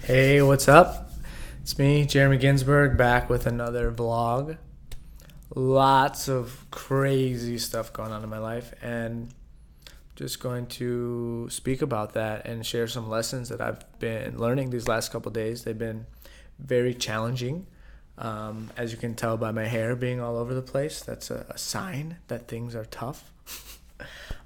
Hey, what's up? It's me, Jeremy Ginsburg, back with another vlog. Lots of crazy stuff going on in my life, and just going to speak about that and share some lessons that I've been learning these last couple days. They've been very challenging. As you can tell by my hair being all over the place, that's a sign that things are tough.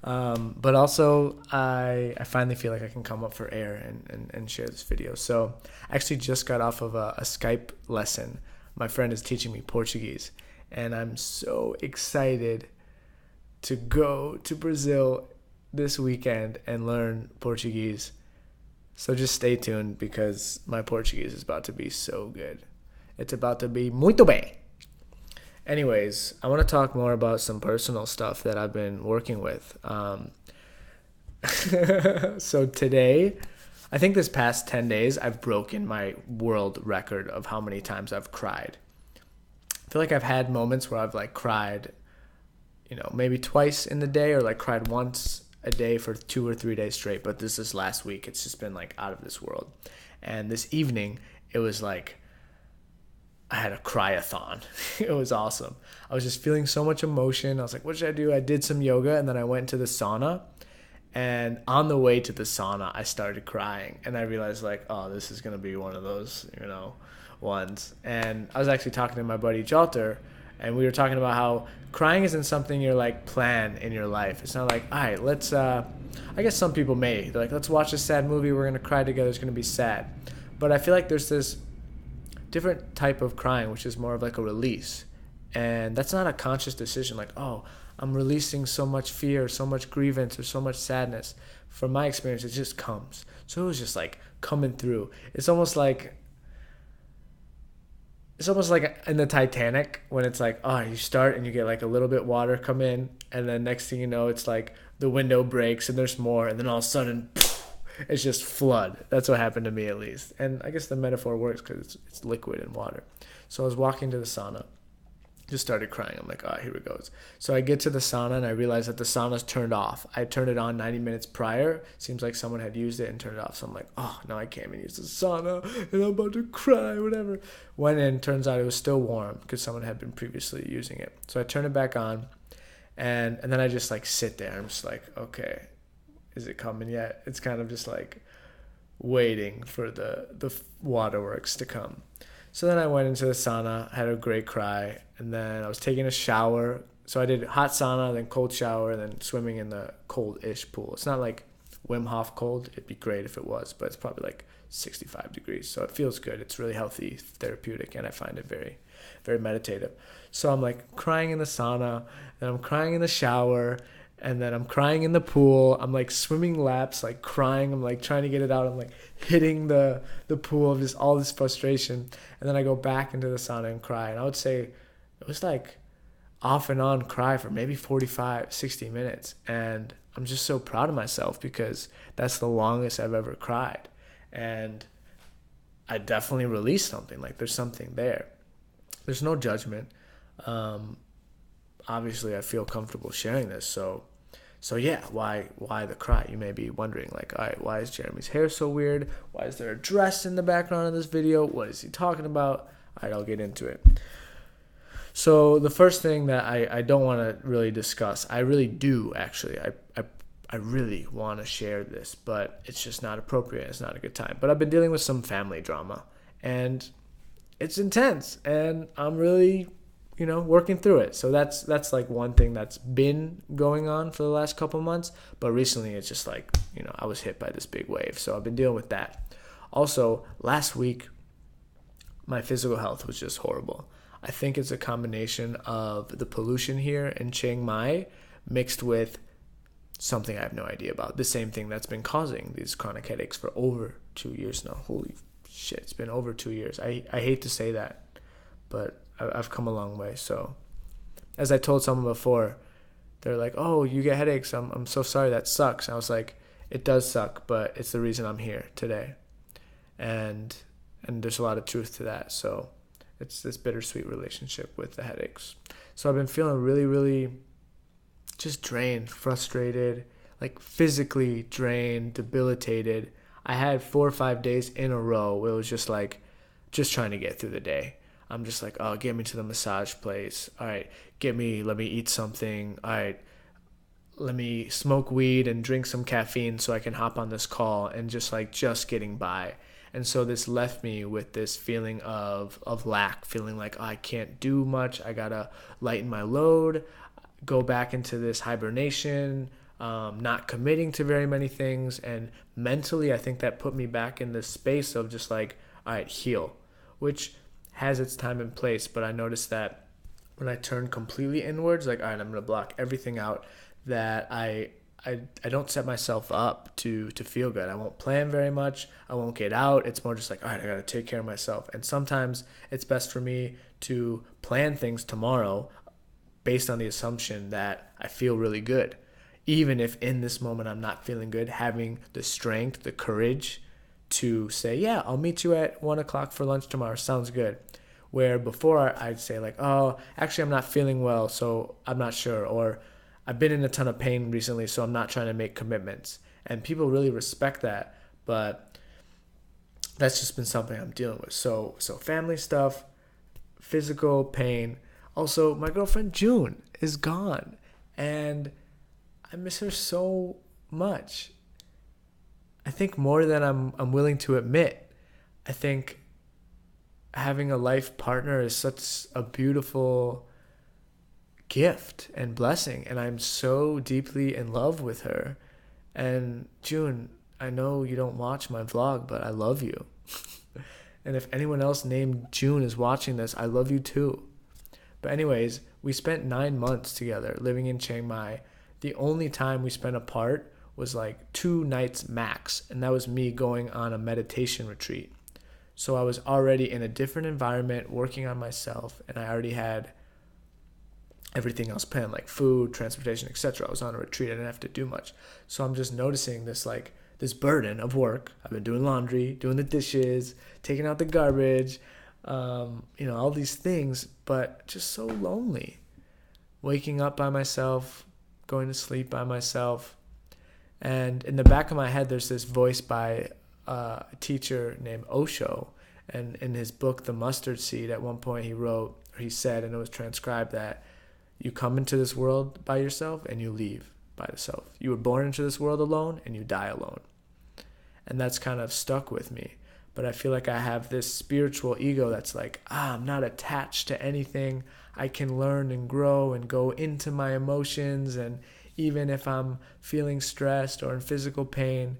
But also, I finally feel like I can come up for air and share this video. So I actually just got off of a Skype lesson. My friend is teaching me Portuguese, and I'm so excited to go to Brazil this weekend and learn Portuguese. So just stay tuned because my Portuguese is about to be so good. It's about to be muito bem. Anyways, I want to talk more about some personal stuff that I've been working with. So today, I think this past 10 days, I've broken my world record of how many times I've cried. I feel like I've had moments where I've cried, maybe twice in the day, or cried once a day for 2 or 3 days straight. But this is last week. It's just been out of this world. And this evening, it was I had a cry-a-thon. It was awesome. I was just feeling so much emotion. I was like, what should I do? I did some yoga, and then I went to the sauna. And on the way to the sauna, I started crying. And I realized, oh, this is going to be one of those, ones. And I was actually talking to my buddy Jalter, and we were talking about how crying isn't something you're plan in your life. It's not all right, let's, I guess some people may. They're let's watch a sad movie. We're going to cry together. It's going to be sad. But I feel like there's this different type of crying, which is more of a release. And that's not a conscious decision, oh, I'm releasing so much fear, so much grievance, or so much sadness. From my experience, it just comes. So it was just coming through. It's almost like in the Titanic when it's oh, you start and you get a little bit water come in, and then next thing you know, it's the window breaks and there's more, and then all of a sudden it's just flood. That's what happened to me, at least. And I guess the metaphor works because it's liquid and water. So I was walking to the sauna, just started crying. I'm oh, here it goes. So I get to the sauna and I realize that the sauna's turned off. I turned it on 90 minutes prior. Seems like someone had used it and turned it off. So I'm oh, no, I can't even use the sauna and I'm about to cry, whatever. Went in, turns out it was still warm because someone had been previously using it. So I turn it back on, and then I just sit there. I'm just okay, is it coming yet? It's kind of just waiting for the waterworks to come. So then I went into the sauna, had a great cry, and then I was taking a shower. So I did hot sauna, then cold shower, and then swimming in the cold-ish pool. It's not Wim Hof cold. It'd be great if it was, but it's probably 65 degrees. So it feels good. It's really healthy, therapeutic, and I find it very, very meditative. So I'm crying in the sauna, and I'm crying in the shower, and then I'm crying in the pool. I'm swimming laps, crying. I'm trying to get it out. I'm hitting the pool of just all this frustration. And then I go back into the sauna and cry. And I would say it was off and on cry for maybe 45, 60 minutes. And I'm just so proud of myself because that's the longest I've ever cried. And I definitely released something. There's something there. There's no judgment. Obviously I feel comfortable sharing this. So yeah, why the cry? You may be wondering all right, why is Jeremy's hair so weird? Why is there a dress in the background of this video? What is he talking about? All right, I'll get into it. So the first thing that I don't want to really discuss, I really do actually. I really want to share this, but it's just not appropriate. It's not a good time. But I've been dealing with some family drama, and it's intense, and I'm really working through it. So that's one thing that's been going on for the last couple months. But recently it's just I was hit by this big wave. So I've been dealing with that. Also, last week, my physical health was just horrible. I think it's a combination of the pollution here in Chiang Mai mixed with something I have no idea about. The same thing that's been causing these chronic headaches for over 2 years now. Holy shit, it's been over 2 years. I hate to say that, but I've come a long way. So as I told someone before, they're oh, you get headaches. I'm so sorry. That sucks. And I was it does suck, but it's the reason I'm here today. And there's a lot of truth to that. So it's this bittersweet relationship with the headaches. So I've been feeling really, really just drained, frustrated, physically drained, debilitated. I had 4 or 5 days in a row where it was just like, just trying to get through the day. I'm just like, oh, get me to the massage place. All right, let me eat something. All right, let me smoke weed and drink some caffeine so I can hop on this call, and just getting by. And so this left me with this feeling of lack, feeling like, oh, I can't do much. I gotta lighten my load, go back into this hibernation, not committing to very many things. And mentally, I think that put me back in this space of just like, all right, heal, which has its time and place. But I noticed that when I turn completely inwards, like, all right, I'm gonna block everything out, that I don't set myself up to feel good. I won't plan very much. I won't get out. It's more just like, all right, I got to take care of myself. And sometimes it's best for me to plan things tomorrow based on the assumption that I feel really good. Even if in this moment I'm not feeling good, having the strength, the courage to say, yeah, I'll meet you at 1 o'clock for lunch tomorrow. Sounds good. Where before I'd say like, oh, actually I'm not feeling well, so I'm not sure. Or I've been in a ton of pain recently, so I'm not trying to make commitments. And people really respect that, but that's just been something I'm dealing with. So family stuff, physical pain. Also, my girlfriend June is gone, and I miss her so much. I think more than I'm willing to admit. I think having a life partner is such a beautiful gift and blessing, and I'm so deeply in love with her. And June, I know you don't watch my vlog, but I love you. And if anyone else named June is watching this, I love you too. But anyways, we spent 9 months together living in Chiang Mai. The only time we spent apart was like 2 nights max, and that was me going on a meditation retreat. So I was already in a different environment, working on myself, and I already had everything else planned, like food, transportation, etc. I was on a retreat. I didn't have to do much. So I'm just noticing this burden of work. I've been doing laundry, doing the dishes, taking out the garbage, all these things, but just so lonely. Waking up by myself, going to sleep by myself. And in the back of my head, there's this voice by a teacher named Osho. And in his book, The Mustard Seed, at one point he said, and it was transcribed, that you come into this world by yourself and you leave by yourself. You were born into this world alone and you die alone. And that's kind of stuck with me. But I feel like I have this spiritual ego that's like, I'm not attached to anything. I can learn and grow and go into my emotions. And even if I'm feeling stressed or in physical pain,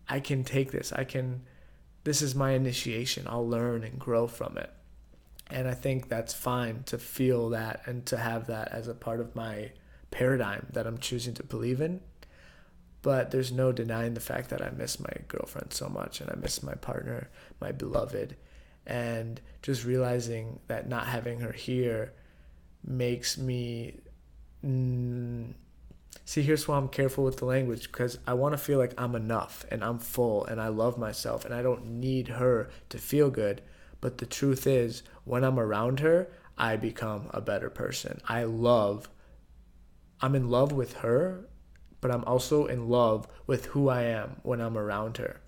I can take this. This is my initiation. I'll learn and grow from it. And I think that's fine to feel that and to have that as a part of my paradigm that I'm choosing to believe in. But there's no denying the fact that I miss my girlfriend so much, and I miss my partner, my beloved. And just realizing that not having her here makes me... See, here's why I'm careful with the language, because I want to feel like I'm enough and I'm full and I love myself and I don't need her to feel good. But the truth is, when I'm around her, I become a better person. I'm in love with her, but I'm also in love with who I am when I'm around her.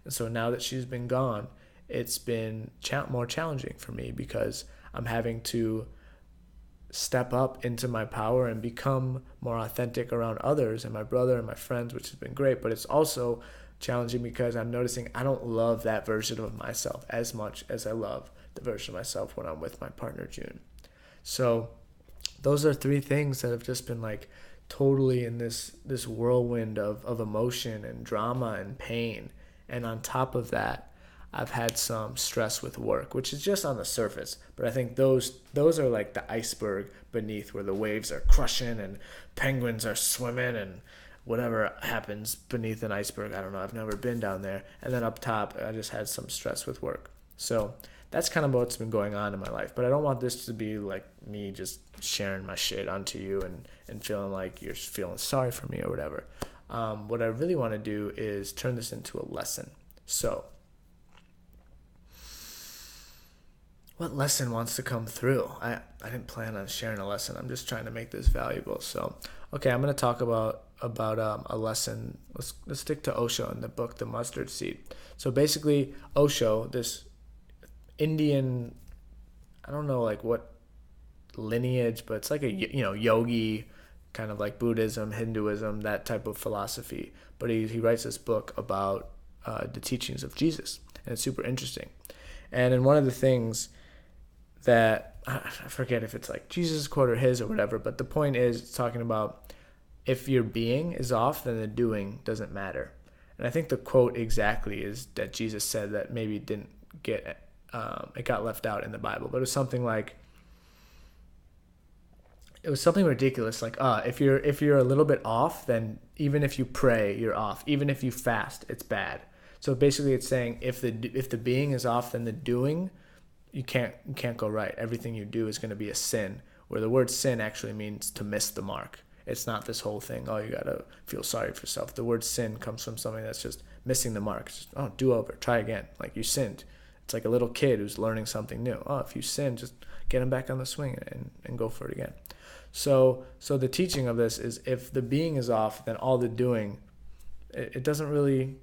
And so now that she's been gone, it's been more challenging for me, because I'm having to step up into my power and become more authentic around others and my brother and my friends, which has been great. But it's also challenging because I'm noticing I don't love that version of myself as much as I love the version of myself when I'm with my partner, June. So those are 3 things that have just been like totally in this whirlwind of emotion and drama and pain. And on top of that, I've had some stress with work, which is just on the surface. But I think those are like the iceberg beneath, where the waves are crushing and penguins are swimming and whatever happens beneath an iceberg. I don't know. I've never been down there. And then up top, I just had some stress with work. So that's kind of what's been going on in my life. But I don't want this to be like me just sharing my shit onto you and feeling like you're feeling sorry for me or whatever. What I really want to do is turn this into a lesson. So what lesson wants to come through? I didn't plan on sharing a lesson. I'm just trying to make this valuable. So, okay, I'm going to talk about a lesson. Let's stick to Osho in the book The Mustard Seed. So basically, Osho, this Indian, I don't know like what lineage, but it's like a yogi, kind of like Buddhism, Hinduism, that type of philosophy. But he writes this book about the teachings of Jesus, and it's super interesting. And in one of the things that I forget if it's like Jesus' quote or his or whatever, but the point is it's talking about if your being is off, then the doing doesn't matter. And I think the quote exactly is that Jesus said that maybe didn't get it got left out in the Bible, but it was something like, it was something ridiculous like if you're a little bit off, then even if you pray you're off, even if you fast it's bad. So basically it's saying if the being is off, then the doing, you can't go right. Everything you do is going to be a sin, where the word sin actually means to miss the mark. It's not this whole thing, oh, you gotta feel sorry for yourself. The word sin comes from something that's just missing the mark. It's just, oh, do over, try again, like you sinned. It's like a little kid who's learning something new. Oh, if you sin, just get him back on the swing and go for it again. So the teaching of this is if the being is off, then all the doing, it doesn't really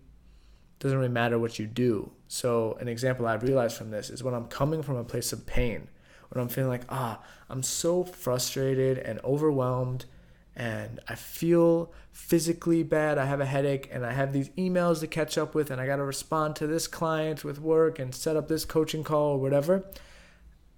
matter what you do. So an example I've realized from this is when I'm coming from a place of pain, when I'm feeling like, I'm so frustrated and overwhelmed and I feel physically bad, I have a headache and I have these emails to catch up with and I got to respond to this client with work and set up this coaching call or whatever,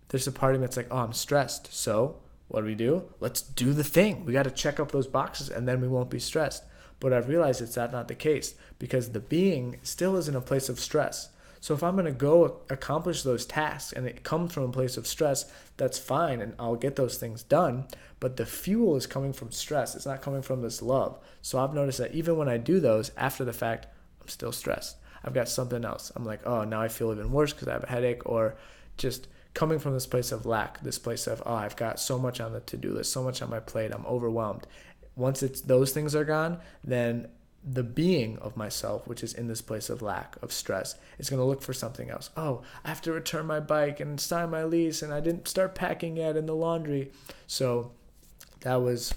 there's a part of me that's like, I'm stressed. So what do? Let's do the thing. We got to check up those boxes and then we won't be stressed. But I've realized it's not the case, because the being still is in a place of stress. So if I'm going to go accomplish those tasks and it comes from a place of stress, that's fine and I'll get those things done. But the fuel is coming from stress. It's not coming from this love. So I've noticed that even when I do those, after the fact, I'm still stressed. I've got something else. I'm like, now I feel even worse because I have a headache, or just coming from this place of lack, this place of, I've got so much on the to-do list, so much on my plate, I'm overwhelmed. Once those things are gone, then the being of myself, which is in this place of lack, of stress, is going to look for something else. I have to return my bike and sign my lease, and I didn't start packing yet in the laundry. So that was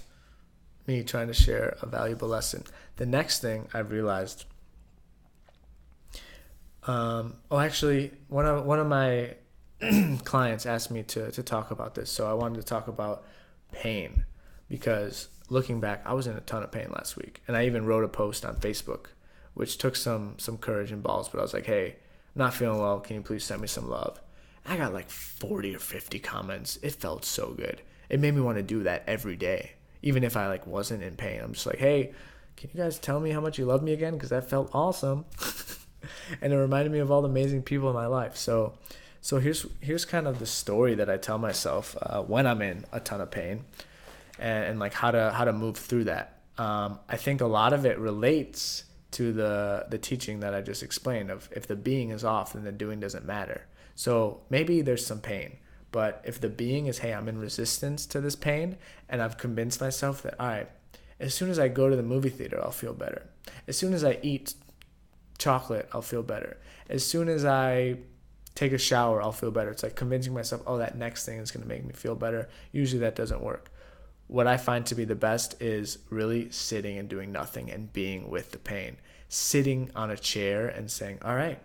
me trying to share a valuable lesson. The next thing I've realized, actually, one of my clients asked me to talk about this, so I wanted to talk about pain, because looking back, I was in a ton of pain last week, and I even wrote a post on Facebook, which took some courage and balls, but I was like, hey, I'm not feeling well, can you please send me some love? I got like 40 or 50 comments. It felt so good. It made me want to do that every day, even if I wasn't in pain. I'm just like, hey, can you guys tell me how much you love me again? Because that felt awesome. And it reminded me of all the amazing people in my life. So here's kind of the story that I tell myself when I'm in a ton of pain, and like how to move through that. I think a lot of it relates to the teaching that I just explained of if the being is off, then the doing doesn't matter. So maybe there's some pain, but if the being is, hey, I'm in resistance to this pain, and I've convinced myself that, all right, as soon as I go to the movie theater, I'll feel better. As soon as I eat chocolate, I'll feel better. As soon as I take a shower, I'll feel better. It's like convincing myself, that next thing is going to make me feel better. Usually that doesn't work. What I find to be the best is really sitting and doing nothing and being with the pain. Sitting on a chair and saying, all right,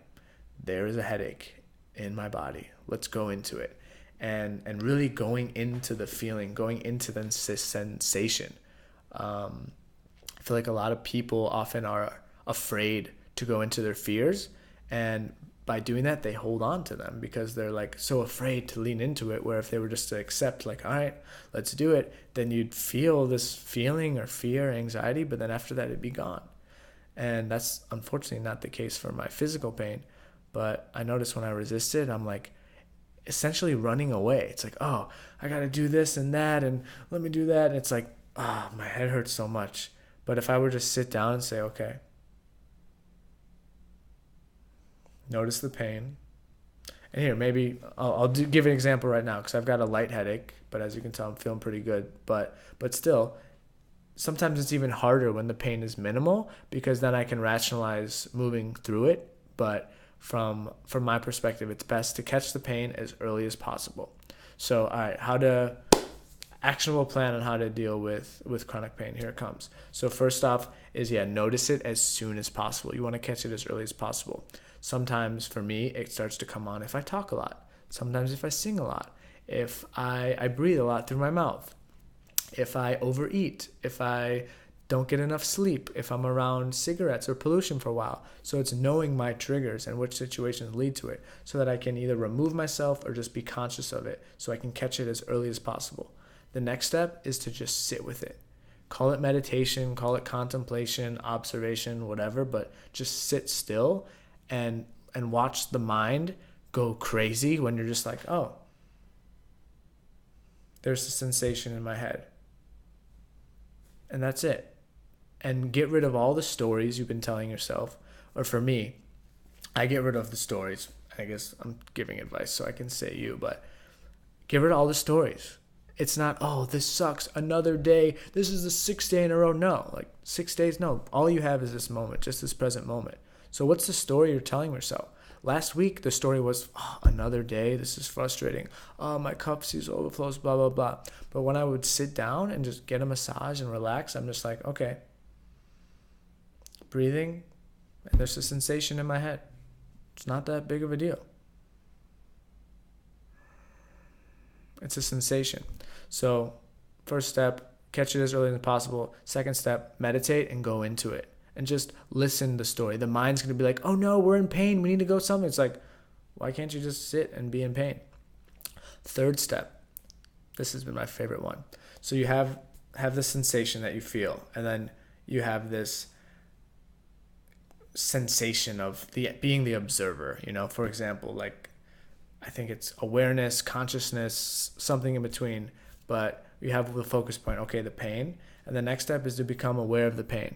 there is a headache in my body. Let's go into it. And really going into the feeling, going into the sensation. I feel like a lot of people often are afraid to go into their fears, and by doing that, they hold on to them because they're so afraid to lean into it, where if they were just to accept all right, let's do it, then you'd feel this feeling or fear, anxiety, but then after that, it'd be gone. And that's unfortunately not the case for my physical pain. But I notice when I resisted, I'm essentially running away. It's I got to do this and that, and let me do that. And it's my head hurts so much. But if I were to sit down and say, okay, notice the pain. And here, maybe I'll give an example right now, because I've got a light headache, but as you can tell, I'm feeling pretty good. But still, sometimes it's even harder when the pain is minimal, because then I can rationalize moving through it. But from my perspective, it's best to catch the pain as early as possible. So, all right, Actionable plan on how to deal with chronic pain. Here it comes. So first off is, notice it as soon as possible. You want to catch it as early as possible. Sometimes for me, it starts to come on if I talk a lot. Sometimes if I sing a lot. If I breathe a lot through my mouth. If I overeat. If I don't get enough sleep. If I'm around cigarettes or pollution for a while. So it's knowing my triggers and which situations lead to it so that I can either remove myself or just be conscious of it so I can catch it as early as possible. The next step is to just sit with it. Call it meditation, call it contemplation, observation, whatever, but just sit still and watch the mind go crazy when you're just like, oh, there's a sensation in my head. And that's it. And get rid of all the stories you've been telling yourself. Or for me, I get rid of the stories. I guess I'm giving advice so I can say you, but get rid of all the stories. It's not, oh, this sucks, another day, this is the 6th day in a row. No, like 6 days, no. All you have is this moment, just this present moment. So what's the story you're telling yourself? Last week, the story was, oh, another day, this is frustrating. Oh, my cup sees overflows, blah, blah, blah. But when I would sit down and just get a massage and relax, I'm just like, okay, breathing, and there's a sensation in my head. It's not that big of a deal. It's a sensation. So first step, catch it as early as possible. Second step, meditate and go into it. And just listen to the story. The mind's going to be like, oh no, we're in pain. We need to go something. It's like, why can't you just sit and be in pain? Third step, this has been my favorite one. So you have the sensation that you feel. And then you have this sensation of being the observer. For example, like, I think it's awareness, consciousness, something in between. But you have the focus point, okay, the pain. And the next step is to become aware of the pain.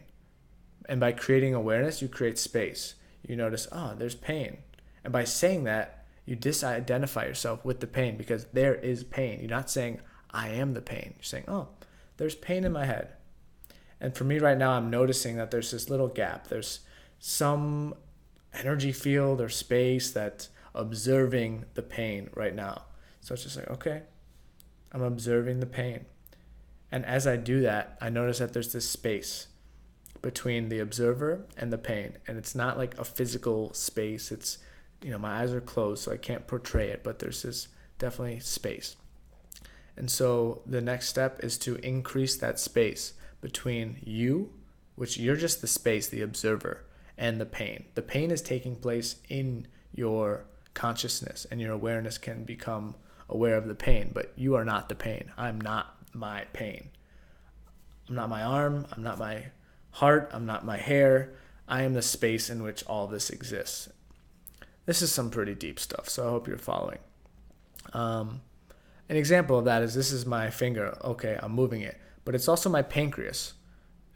And by creating awareness, you create space. You notice, oh, there's pain. And by saying that, you disidentify yourself with the pain because there is pain. You're not saying, I am the pain. You're saying, oh, there's pain in my head. And for me right now, I'm noticing that there's this little gap. There's some energy field or space that's observing the pain right now. So it's just like, okay, I'm observing the pain. And as I do that, I notice that there's this space between the observer and the pain. And it's not like a physical space. It's, my eyes are closed, so I can't portray it, but there's this definitely space. And so the next step is to increase that space between you, which you're just the space, the observer, and the pain. The pain is taking place in your consciousness, and your awareness can become aware of the pain, but you are not the pain. I'm not my pain. I'm not my arm. I'm not my heart. I'm not my hair. I am the space in which all this exists. This is some pretty deep stuff, so I hope you're following. An example of that is, this is my finger. Okay, I'm moving it, but it's also my pancreas.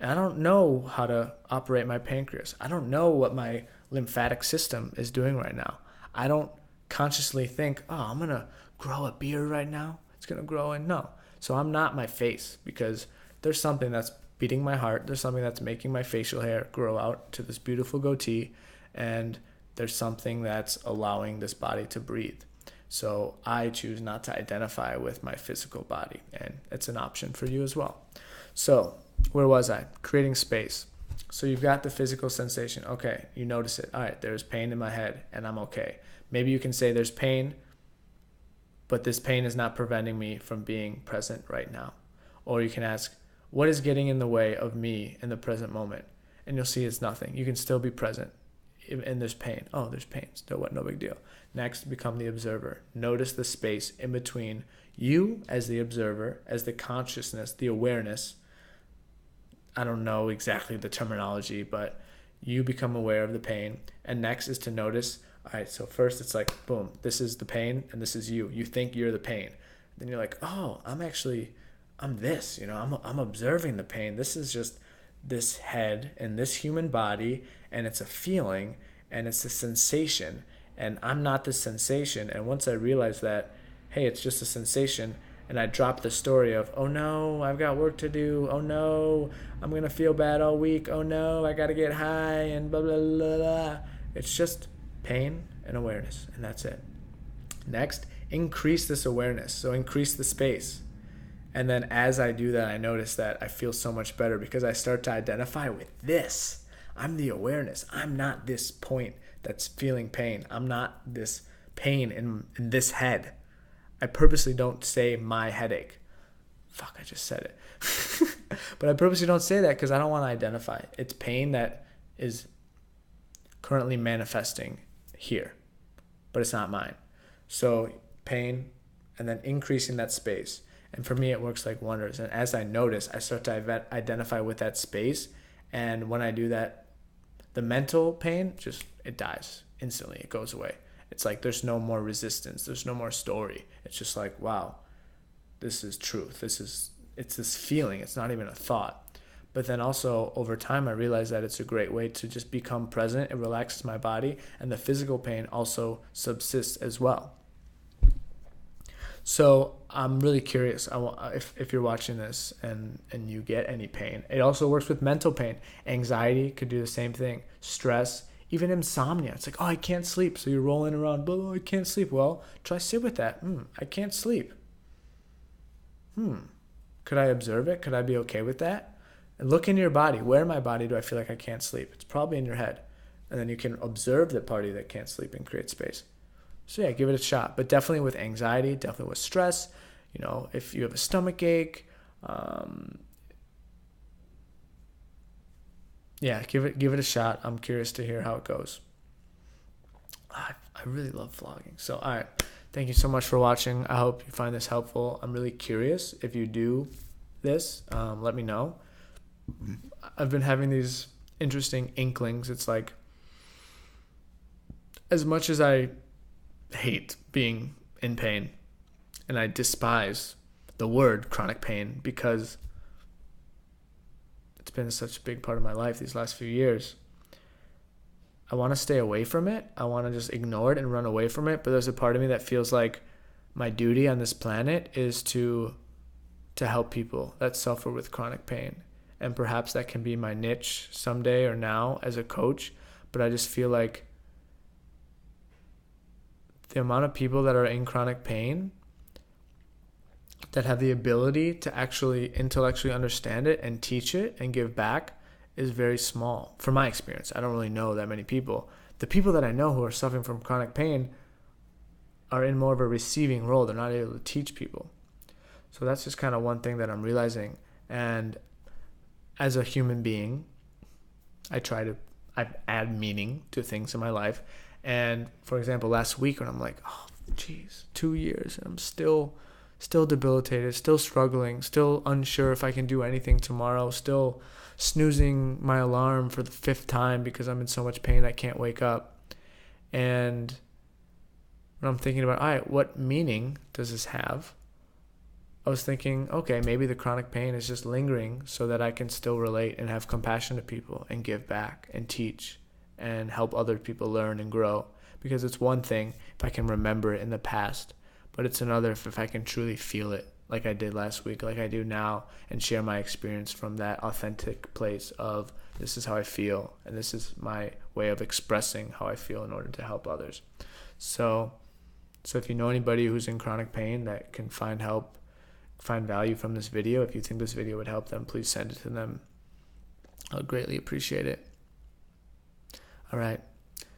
And I don't know how to operate my pancreas. I don't know what my lymphatic system is doing right now. I don't consciously think, oh, I'm going to grow a beard right now. It's going to grow in. No. So I'm not my face, because there's something that's beating my heart. There's something that's making my facial hair grow out to this beautiful goatee. And there's something that's allowing this body to breathe. So I choose not to identify with my physical body. And it's an option for you as well. So where was I? Creating space. So you've got the physical sensation. Okay, you notice it. All right, there's pain in my head and I'm okay. Maybe you can say there's pain, but this pain is not preventing me from being present right now. Or you can ask, what is getting in the way of me in the present moment? And you'll see it's nothing. You can still be present. And there's pain. Oh, there's pain. Still what? No big deal. Next, become the observer. Notice the space in between you as the observer, as the consciousness, the awareness. I don't know exactly the terminology, but you become aware of the pain. And next is to notice, all right, so first it's like, boom, this is the pain and this is you. You think you're the pain. Then you're like, oh, I'm this, I'm observing the pain. This is just this head and this human body, and it's a feeling and it's a sensation, and I'm not the sensation. And once I realize that, hey, it's just a sensation, and I drop the story of, oh no, I've got work to do. Oh no, I'm going to feel bad all week. Oh no, I got to get high and blah, blah, blah, blah. It's just pain and awareness, and that's it. Next, increase this awareness. So increase the space. And then as I do that, I notice that I feel so much better because I start to identify with this. I'm the awareness. I'm not this point that's feeling pain. I'm not this pain in this head. I purposely don't say my headache. Fuck, I just said it. But I purposely don't say that because I don't want to identify. It's pain that is currently manifesting here, but it's not mine. So pain and then increasing that space. And for me, it works like wonders. And as I notice, I start to identify with that space. And when I do that, the mental pain, it dies instantly. It goes away. It's like there's no more resistance. There's no more story. It's just like, wow, this is truth. It's this feeling. It's not even a thought. But then also over time, I realized that it's a great way to just become present. It relaxes my body, and the physical pain also subsists as well. So I'm really curious if you're watching this and you get any pain. It also works with mental pain. Anxiety could do the same thing. Stress, even insomnia. It's like, oh, I can't sleep. So you're rolling around, oh, I can't sleep. Well, try sit with that. I can't sleep. Could I observe it? Could I be okay with that? And look in your body. Where in my body do I feel like I can't sleep? It's probably in your head. And then you can observe the party that can't sleep and create space. So yeah, give it a shot. But definitely with anxiety, definitely with stress. If you have a stomach ache, give it a shot. I'm curious to hear how it goes. I really love vlogging. So all right, thank you so much for watching. I hope you find this helpful. I'm really curious if you do this. Let me know. I've been having these interesting inklings. It's like, as much as I hate being in pain and I despise the word chronic pain because it's been such a big part of my life these last few years, I want to stay away from it. I want to just ignore it and run away from it. But there's a part of me that feels like my duty on this planet is to help people that suffer with chronic pain. And perhaps that can be my niche someday or now as a coach. But I just feel like the amount of people that are in chronic pain that have the ability to actually intellectually understand it and teach it and give back is very small. From my experience, I don't really know that many people. The people that I know who are suffering from chronic pain are in more of a receiving role. They're not able to teach people. So that's just kind of one thing that I'm realizing. And as a human being, I add meaning to things in my life. And for example, last week when I'm like, oh, geez, 2 years, and I'm still debilitated, still struggling, still unsure if I can do anything tomorrow, still snoozing my alarm for the 5th time because I'm in so much pain I can't wake up. And when I'm thinking about, all right, what meaning does this have? I was thinking, okay, maybe the chronic pain is just lingering so that I can still relate and have compassion to people and give back and teach and help other people learn and grow. Because it's one thing if I can remember it in the past, but it's another if I can truly feel it like I did last week, like I do now, and share my experience from that authentic place of this is how I feel and this is my way of expressing how I feel in order to help others. So if you know anybody who's in chronic pain that can find value from this video, if you think this video would help them, please send it to them. I would greatly appreciate it. All right,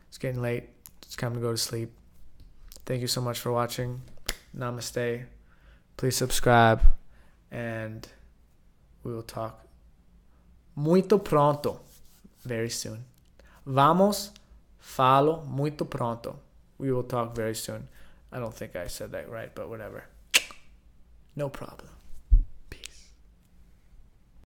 it's getting late. It's time to go to sleep. Thank you so much for watching. Namaste. Please subscribe, and we will talk muito pronto, very soon. Vamos, falo muito pronto. We will talk very soon. I don't think I said that right, but whatever. No problem.